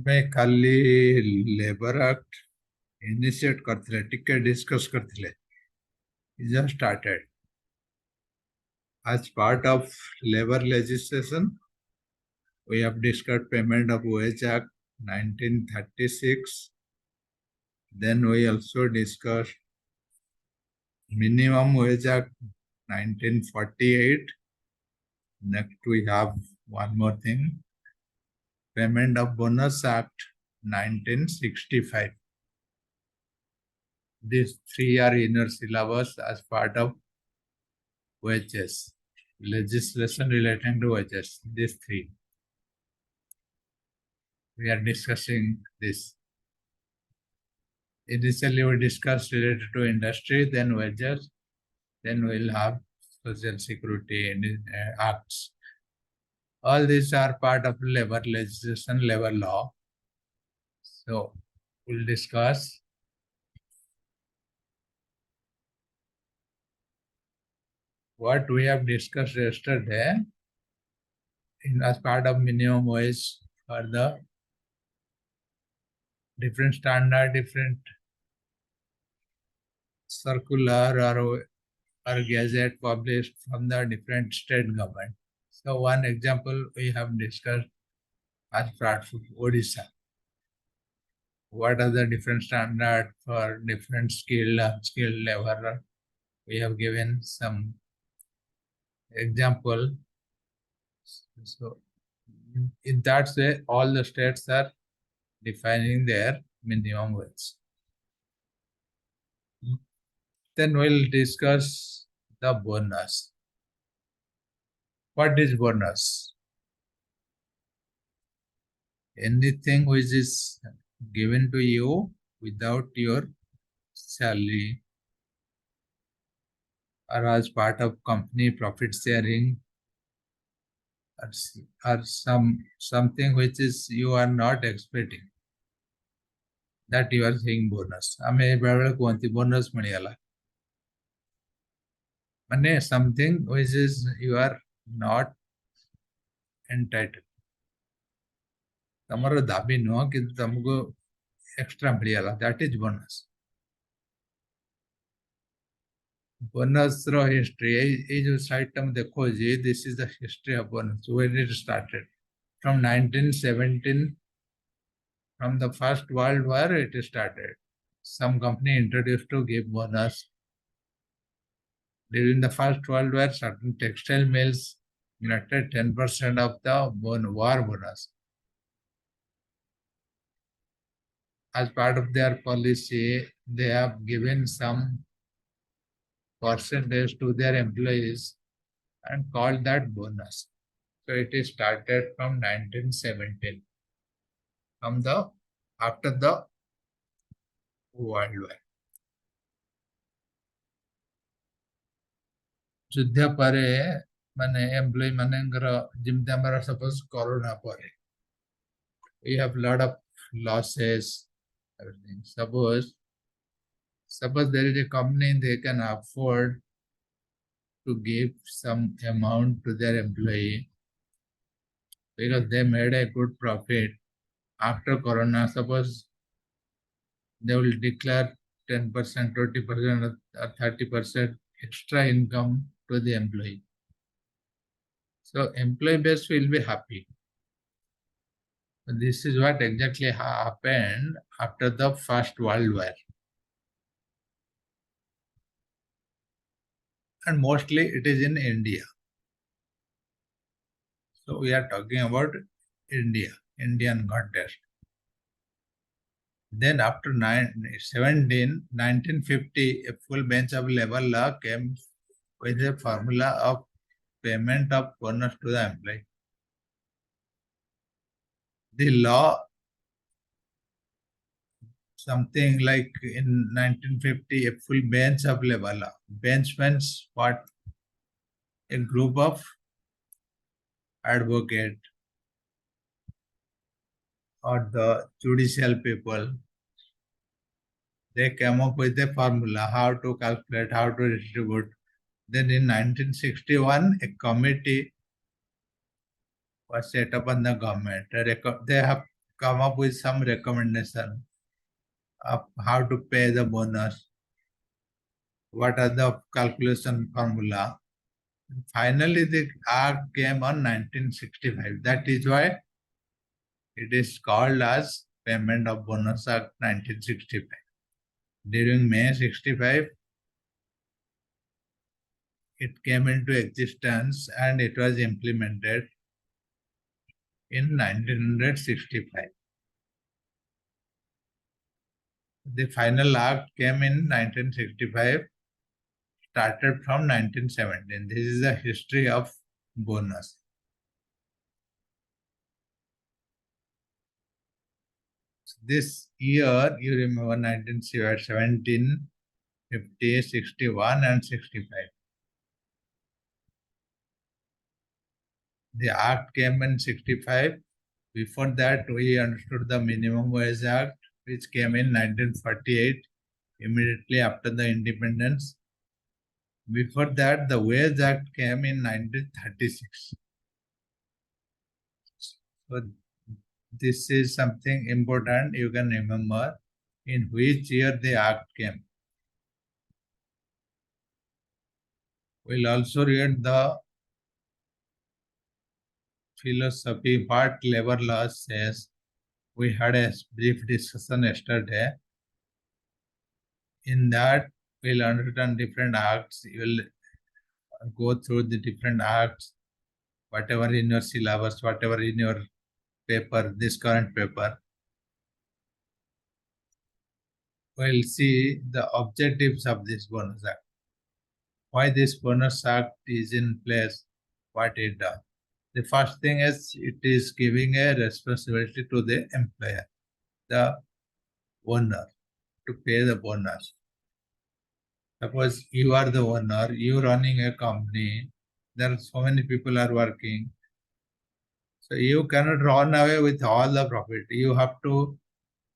मैं खाली labour act initiate करथिले टिके डिस्कस करथिले just started as part of labor legislation. We have discussed payment of wage act 1936. Then we also discussed minimum wage act 1948. Next we have one more thing, payment of bonus act 1965. These three are inner syllabus as part of wages, legislation relating to wages. These three. We are discussing this. Initially, we discussed related to industry, then wages, then we'll have social security acts. All these are part of labor legislation, labor law. So we'll discuss what we have discussed yesterday as part of minimum wage for the different standard, different circular or gazette published from the different state government. So one example we have discussed as part of Odisha. What are the different standards for different skilled, unskilled labor? We have given some example. So in that way, all the states are defining their minimum wage. Then we'll discuss the bonus. What is bonus? Anything which is given to you without your salary or as part of company profit sharing or something which is you are not expecting, that you are saying bonus. आमे बेले कोंती bonus मिलियाला. माने something which is you are not entitled. तमरो दाबी no कि तमको extra मिलियाला. That is bonus. Bonus row history. ये जो site तम देखो जी, this is the history of bonus. When it started from 1917. From the First World War, it started. Some company introduced to give bonus. During the First World War, certain textile mills collected 10% of the war bonus. As part of their policy, they have given some percentage to their employees and called that bonus. So it is started from 1917, after the World War. ଯୁଦ୍ଧ ପରେ ମାନେ employee ମାନଙ୍କର ଯେମିତି ଆମର suppose corona ପରେ we have lot of losses, everything. Suppose there is a company, they can afford to give some amount to their employee because they made a good profit after corona. Suppose they will declare 10%, 20% or 30% extra income to the employee. So employee base will be happy. This is what exactly happened after the First World War. And mostly it is in India. So we are talking about India, Indian context. Then after 1950, a full bench of labor law came with a formula of payment of bonus to the employee. The law, something like in 1950, a full bench of labor law. Bench means what? A group of advocate or the judicial people. They came up with a formula how to calculate, how to distribute. Then in 1961, a committee was set up on the government. They have come up with some recommendation of how to pay the bonus, what are the calculation formula. Finally, the act came on 1965. That is why it is called as Payment of Bonus Act 1965. During May 65, it came into existence and it was implemented in 1965. The final act came in 1965, started from 1917. This is the history of bonus. This year, you remember 1917, 50, 61 and 65. The act came in 65. Before that, we understood the Minimum Wage Act, which came in 1948, immediately after the independence. Before that, the Wage Act came in 1936. So this is something important you can remember in which year the act came. We'll also read the philosophy what labor law says. We had a brief discussion yesterday. In that, we'll understand different acts. You will go through the different acts, whatever in your syllabus, whatever in your paper, this current paper. We'll see the objectives of this bonus act. Why this bonus act is in place, what it does. The first thing is it is giving a responsibility to the employer, the owner, to pay the bonus. Suppose you are the owner, you running a company, there are so many people are working. So you cannot run away with all the profit. You have to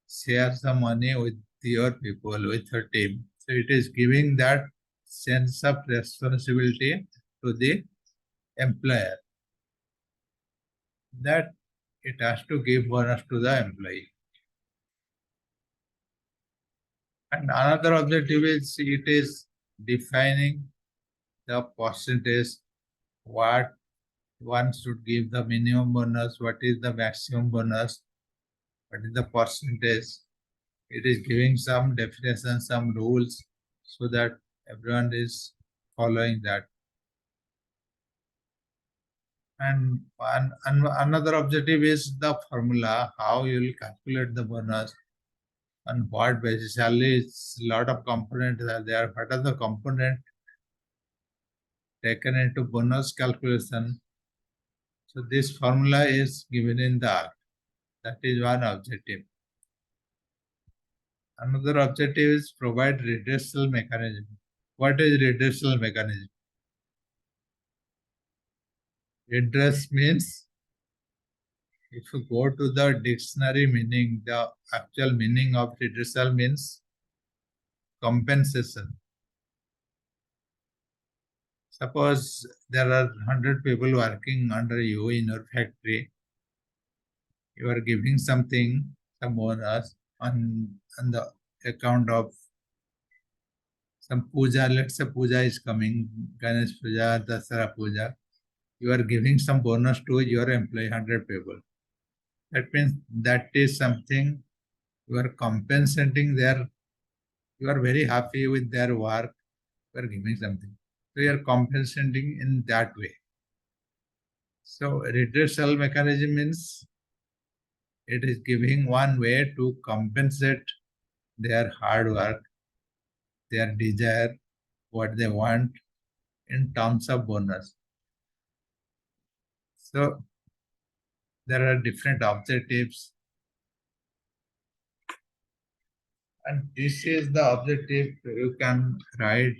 share some money with your people, with your team. So it is giving that sense of responsibility to the employer, that it has to give bonus to the employee. And another objective is it is defining the percentage, what one should give the minimum bonus, what is the maximum bonus, what is the percentage. It is giving some definition, some rules, so that everyone is following that. And another objective is the formula, how you will calculate the bonus, on what basis. Salary is a lot of components are there. What are the components taken into bonus calculation? So this formula is given in the act. That is one objective. Another objective is provide redressal mechanism. What is redressal mechanism? Redress means, if you go to the dictionary meaning, the actual meaning of redressal means compensation. Suppose there are 100 people working under you in your factory. You are giving something, some bonus on the account of some puja. Let's say puja is coming, Ganesh puja, Dasara puja. You are giving some bonus to your employee, 100 people. That means that is something you are compensating their, you are very happy with their work, you are giving something. So you are compensating in that way. So redressal mechanism means it is giving one way to compensate their hard work, their desire, what they want in terms of bonus. So there are different objectives, and this is the objective you can write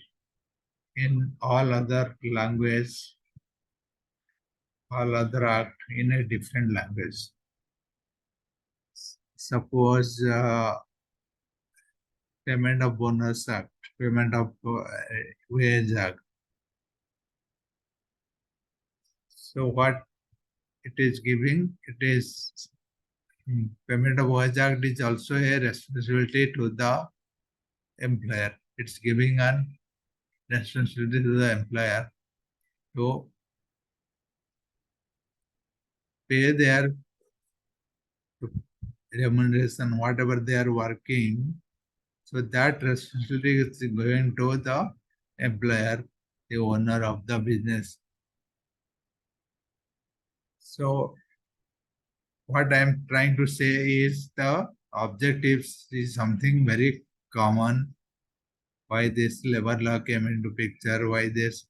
in all other language, all other act in a different language. Suppose payment of bonus act, payment of wage act. So what it is giving, it is Payment of wage act is also a responsibility to the employer. It's giving an responsibility to the employer to pay their remuneration, whatever they are working. So that responsibility is going to the employer, the owner of the business. So what I'm trying to say is the objectives is something very common. Why this labor law came into picture, why this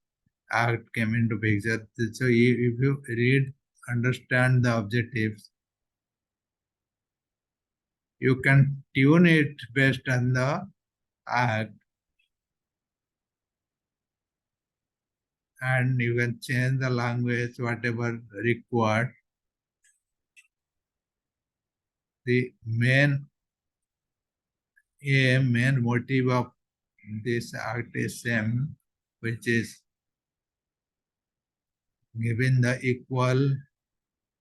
act came into picture. So if you read, understand the objectives, you can tune it based on the act, and you can change the language, whatever required. The main motive of this act is same, which is given the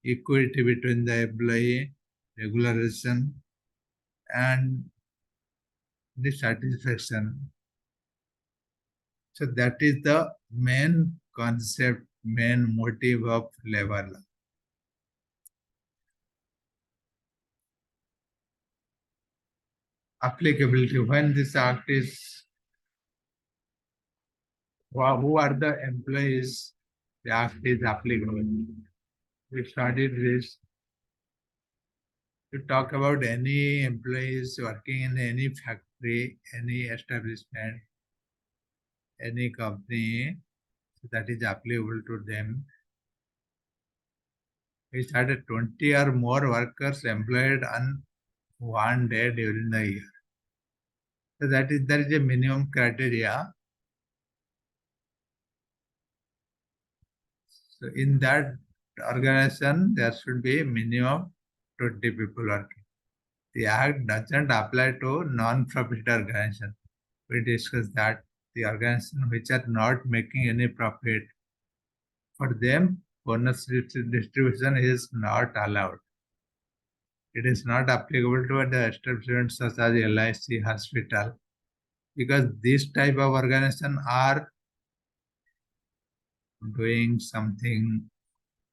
equity between the employee, regularization, and the satisfaction. So that is the main concept, main motive of labor law. Applicability. When this act is, who are the employees the act is applicable? We studied this to talk about any employees working in any factory, any establishment, any company that is applicable to them. We started 20 or more workers employed on one day during the year. So that is there is a minimum criteria. So in that organization, there should be minimum 20 people working. The act doesn't apply to non-profit organization. We discussed that the organization which are not making any profit, for them bonus distribution is not allowed. It is not applicable to the establishments such as LIC hospital, because this type of organization are doing something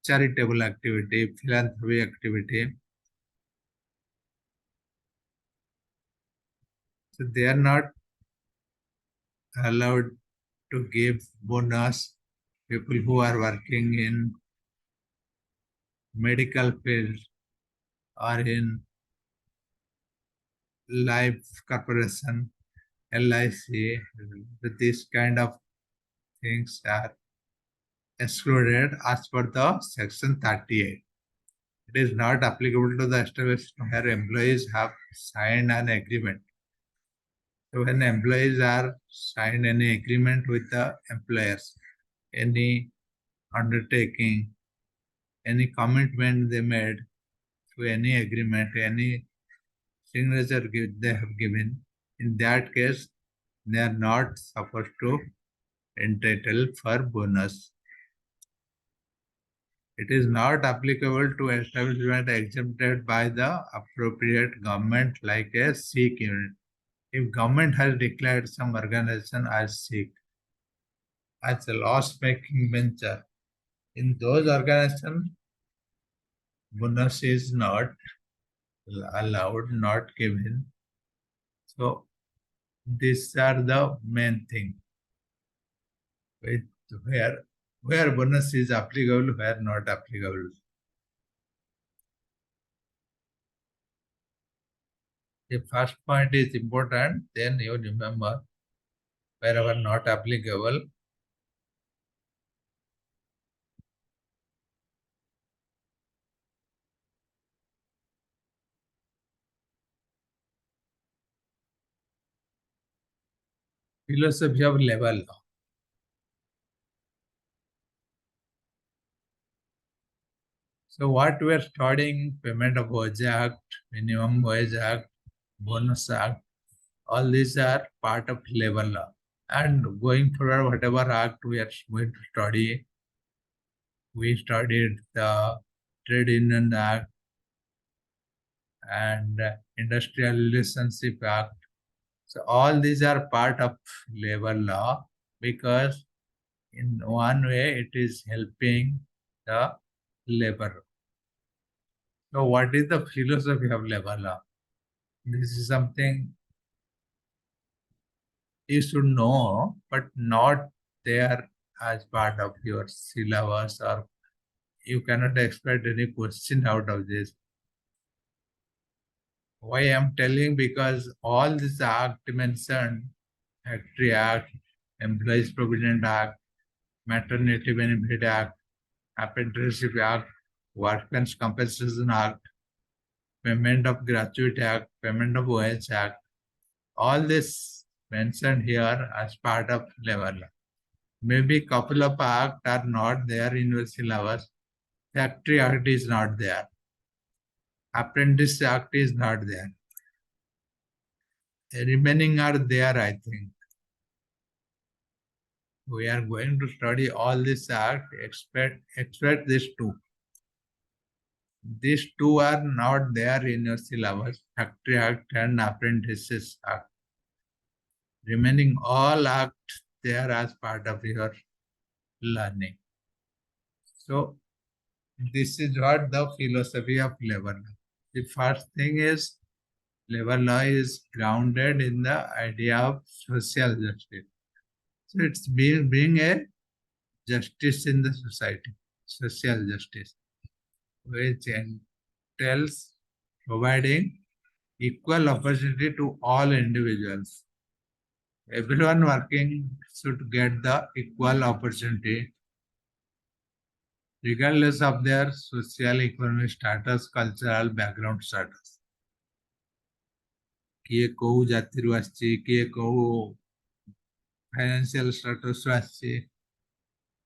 charitable activity, philanthropy activity. So they are not allowed to give bonus people who are working in medical field or in life corporation, LIC. This kind of things are excluded as per the section 38. It is not applicable to the establishment where employees have signed an agreement. So when employees are signed any agreement with the employers, any undertaking, any commitment they made to any agreement, any signature they have given, in that case, they are not supposed to entitle for bonus. It is not applicable to establishment exempted by the appropriate government like a Sikh unit. If government has declared some organization as Sikh, as a loss-making venture, in those organizations, bonus is not allowed, not given. So these are the main thing. Where bonus is applicable, where not applicable. The first point is important, then you remember wherever not applicable. Philosophy of labor law. So what we are studying, payment of wage act, minimum wage act, bonus act, all these are part of labor law. And going forward, whatever act we are going to study, we studied the Trade Union Act, and Industrial Relationship Act. So all these are part of labor law because in one way it is helping the labor. So what is the philosophy of labor law? This is something you should know, but not there as part of your syllabus, or you cannot expect any question out of this. Why I am telling? Because all this act mentioned, Factory Act, Employees Provident Act, Maternity Benefit Act, Apprenticeship Act, Workmen's Compensation Act, Payment of Gratuity Act, Payment of Wage Act, all this mentioned here as part of labor law. Maybe couple of acts are not there in your syllabus. Factory Act is not there. Apprentice Act is not there. Remaining are there, I think. We are going to study all this act, expect these two. These two are not there in your syllabus, Factory Act and Apprentices Act. Remaining all acts there as part of your learning. So this is what the philosophy of labor law. The first thing is labor law is grounded in the idea of social justice. So it's being a justice in the society, social justice, which entails providing equal opportunity to all individuals. Everyone working should get the equal opportunity regardless of their social, economic status, cultural background status. किए कोउ जातिरु आछि किए कोउ financial status आछि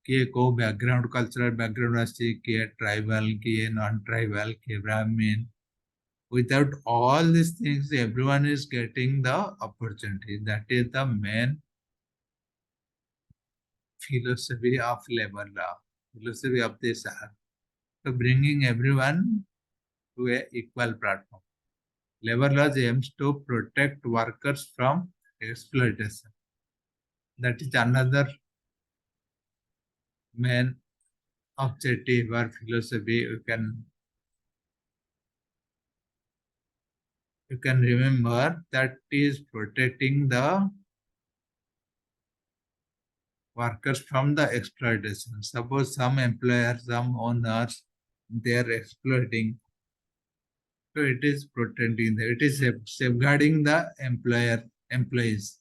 किए कोउ background cultural background आछि किए tribal किए non tribal किए ब्राह्मण. Without all these things, everyone is getting the opportunity. That is the main philosophy of labor law, philosophy of this act. So bringing everyone to a equal platform. Labor law aims to protect workers from exploitation. That is another main objective or philosophy. You can remember that is protecting the workers from the exploitation. Suppose some employers, some owners, they are exploiting. So it is protecting them. It is safeguarding the employees.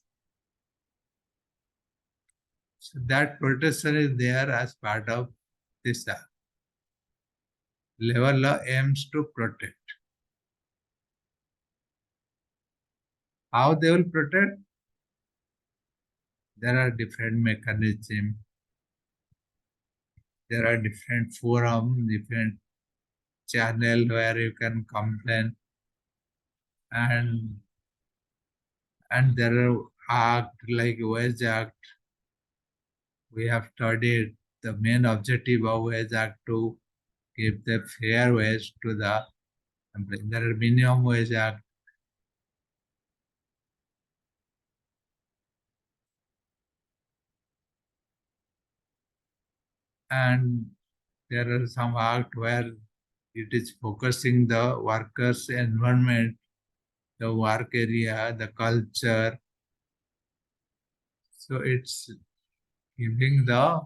So that protection is there as part of this act. Labor law aims to protect. How they will protect? There are different mechanisms. There are different forums, different channel where you can complain, and there are act like Wage Act. We have studied the main objective of Wage Act to give the fair wage to the employee. There are Minimum Wage Act. And there are some act where it is focusing the workers' environment, the work area, the culture. So it's giving the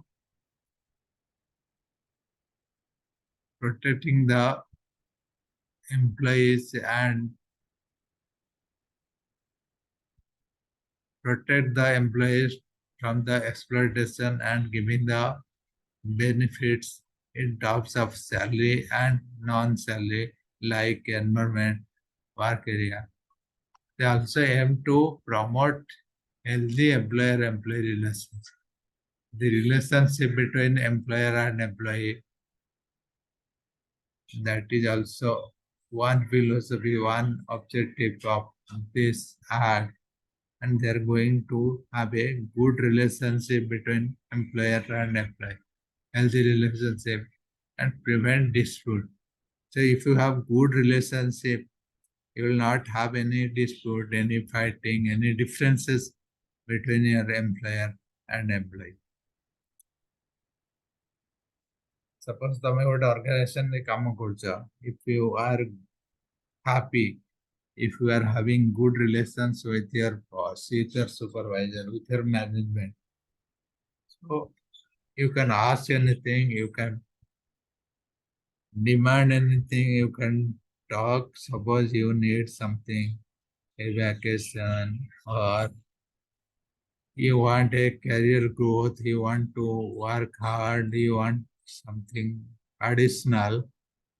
protecting the employees and protect the employees from the exploitation and giving the benefits in terms of salary and non-salary like environment, work area. They also aim to promote healthy employer-employee relations. The relationship between employer and employee, that is also one philosophy, one objective of this act, and they are going to have a good relationship between employer and employee, healthy relationship, and prevent dispute. So if you have good relationship, You will not have any dispute, any fighting, any differences between your employer and employee. Suppose ତମେ ଗୋଟେ organization ରେ କାମ କରୁଛ, if you are happy, if you are having good relations with your boss, with your supervisor, with your management, so you can ask anything, you can demand anything, you can talk. Suppose you need something, a vacation, or you want a career growth, you want to work hard, you want something additional,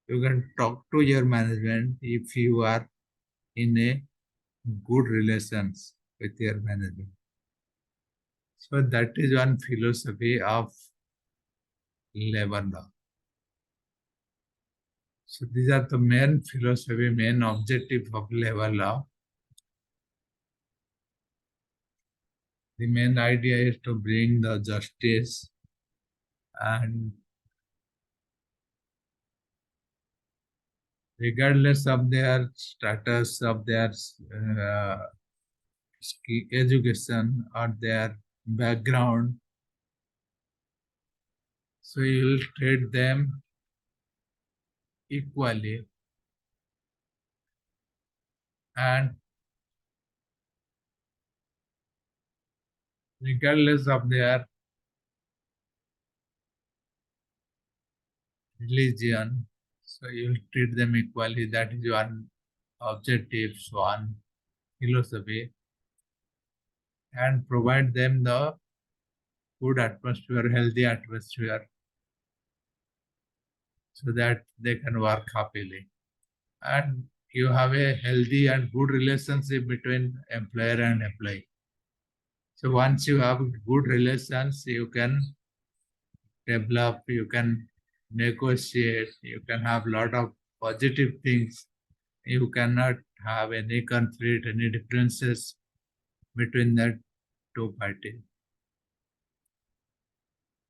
you can talk to your management if you are in a good relations with your management. So that is one philosophy of labor law. So these are the main philosophy, main objective of labor law. The main idea is to bring the justice and regardless of their status, of their education or their background, so you will treat them equally and regardless of their religion, so you will treat them equally. That is one objective, one philosophy, and provide them the good atmosphere, healthy atmosphere, so that they can work happily. And you have a healthy and good relationship between employer and employee. So once you have good relations, you can develop, you can negotiate, you can have a lot of positive things. You cannot have any conflict, any differences between the two parties.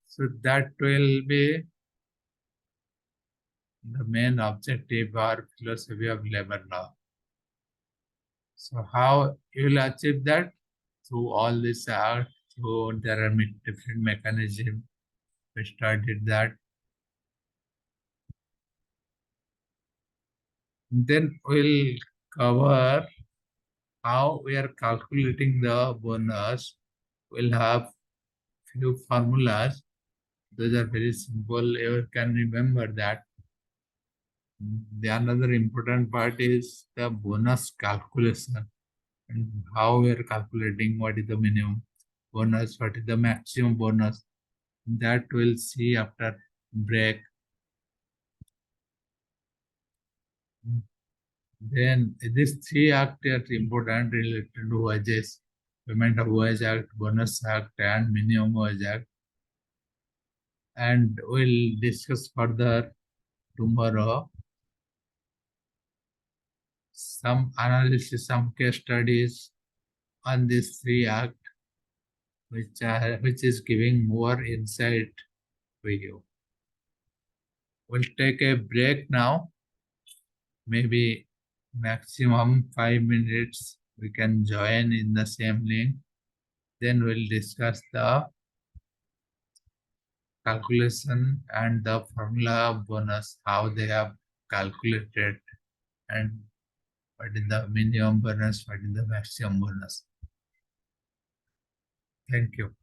So that will be the main objective or philosophy of labor law. So how you will achieve that? Through all this art, through there are different mechanisms. We studied that. Then we'll cover how we are calculating the bonus. We'll have few formulas. Those are very simple. You can remember that. The another important part is the bonus calculation and how we are calculating what is the minimum bonus, what is the maximum bonus. That we'll see after break. Then these three acts are important related to wages, payment of wage act, bonus act, and minimum wage act. And we'll discuss further tomorrow some analysis, some case studies on these three acts, which is giving more insight to you. We'll take a break now, maybe maximum 5 minutes. We can join in the same link. Then we'll discuss the calculation and the formula of bonus, how they have calculated, and what is the minimum bonus, what is the maximum bonus. Thank you.